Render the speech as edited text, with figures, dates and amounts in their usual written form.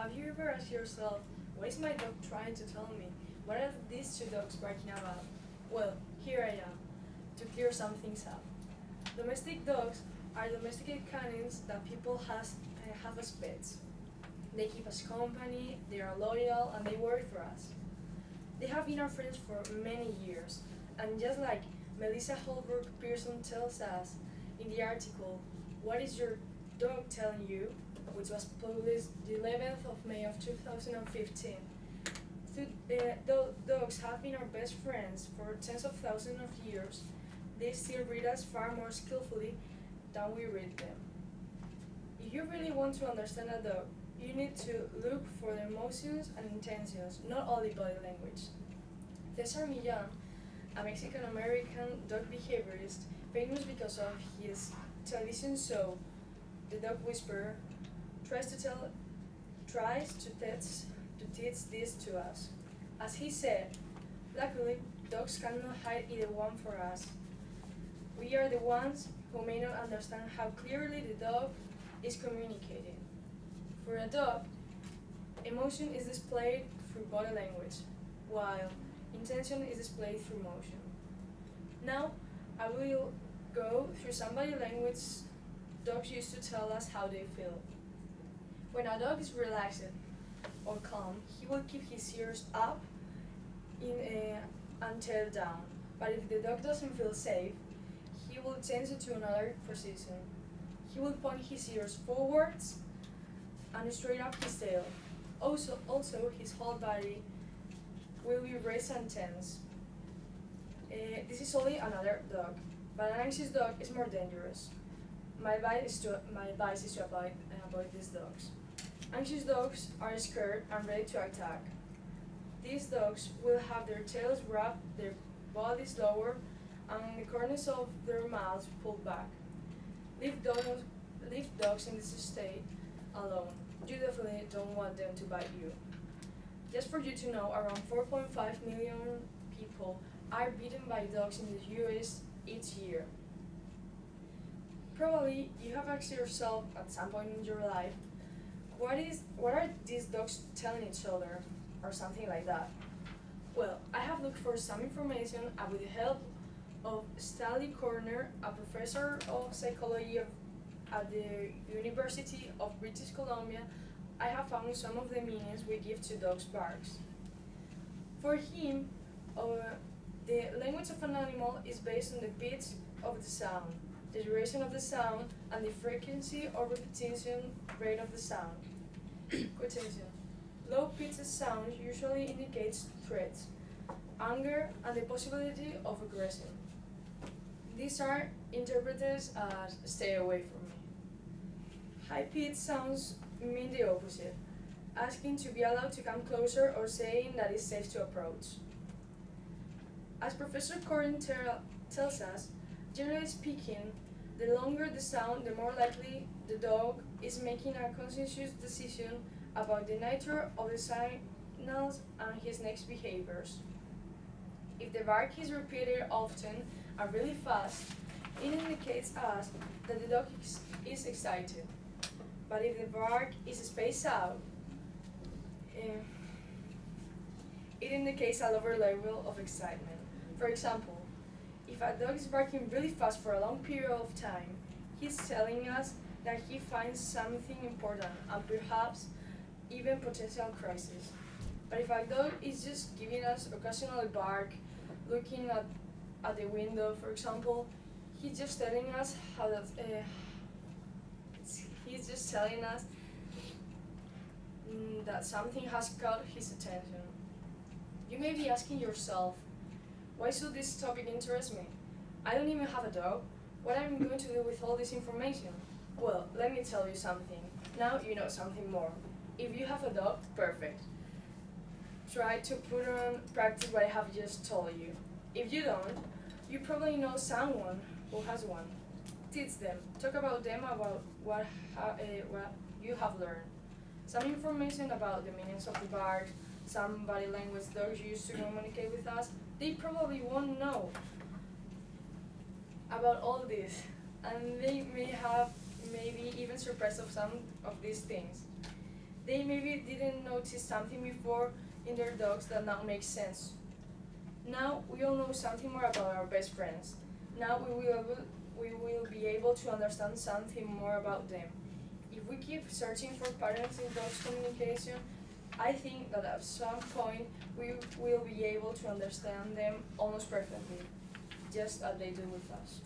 Have you ever asked yourself, what is my dog trying to tell me? What are these two dogs barking about? Well, here I am, to clear some things up. Domestic dogs are domesticated canines that people have as pets. They keep us company, they are loyal, and they work for us. They have been our friends for many years, and just like Melissa Holbrook Pearson tells us in the article, What is Your Dog Telling You?, which was published the 11th of May of 2015. Though dogs have been our best friends for tens of thousands of years, they still read us far more skillfully than we read them. If you really want to understand a dog, you need to look for their emotions and intentions, not only body language. Cesar Millán, a Mexican-American dog behaviorist, famous because of his television show, The Dog Whisperer, tries to teach this to us. As he said, luckily, dogs cannot hide either one for us. We are the ones who may not understand how clearly the dog is communicating. For a dog, emotion is displayed through body language, while intention is displayed through motion. Now, I will go through some body language dogs use to tell us how they feel. When a dog is relaxed or calm, he will keep his ears up and tail down. But if the dog doesn't feel safe, he will change it to another position. He will point his ears forwards and straight up his tail. Also, his whole body will be raised and tense. This is only another dog, but an anxious dog is more dangerous. My advice is to avoid these dogs. Anxious dogs are scared and ready to attack. These dogs will have their tails wrapped, their bodies lower, and the corners of their mouths pulled back. Leave dogs in this state alone. You definitely don't want them to bite you. Just for you to know, around 4.5 million people are bitten by dogs in the US each year. Probably you have asked yourself at some point in your life, what are these dogs telling each other, or something like that? Well, I have looked for some information and with the help of Stanley Corner, a professor of psychology at the University of British Columbia, I have found some of the meanings we give to dogs' barks. For him, the language of an animal is based on the pitch of the sound, the duration of the sound, and the frequency or repetition rate of the sound. Quotation. Low-pitched sound usually indicates threat, anger, and the possibility of aggression. These are interpreted as stay away from me. High-pitched sounds mean the opposite, asking to be allowed to come closer or saying that it's safe to approach. As Professor Corin tells us, generally speaking, the longer the sound, the more likely the dog is making a conscious decision about the nature of the signals and his next behaviors. If the bark is repeated often and really fast, it indicates us that the dog is excited. But if the bark is spaced out, it indicates a lower level of excitement. For example, if a dog is barking really fast for a long period of time, he's telling us that he finds something important and perhaps even potential crisis. But if a dog is just giving us occasional bark, looking at the window, for example, he's just telling us that something has caught his attention. You may be asking yourself, why should this topic interest me? I don't even have a dog. What am I going to do with all this information? Well, let me tell you something. Now you know something more. If you have a dog, perfect. Try to put on practice what I have just told you. If you don't, you probably know someone who has one. Teach them. Talk about them about what you have learned. Some information about the meanings of the bark, some body language dogs use to communicate with us. They probably won't know about all this, and they may have maybe even surprised of some of these things. They maybe didn't notice something before in their dogs that now makes sense. Now we all know something more about our best friends. Now we will be able to understand something more about them. If we keep searching for patterns in dogs' communication, I think that at some point we will be able to understand them almost perfectly, just as they do with us.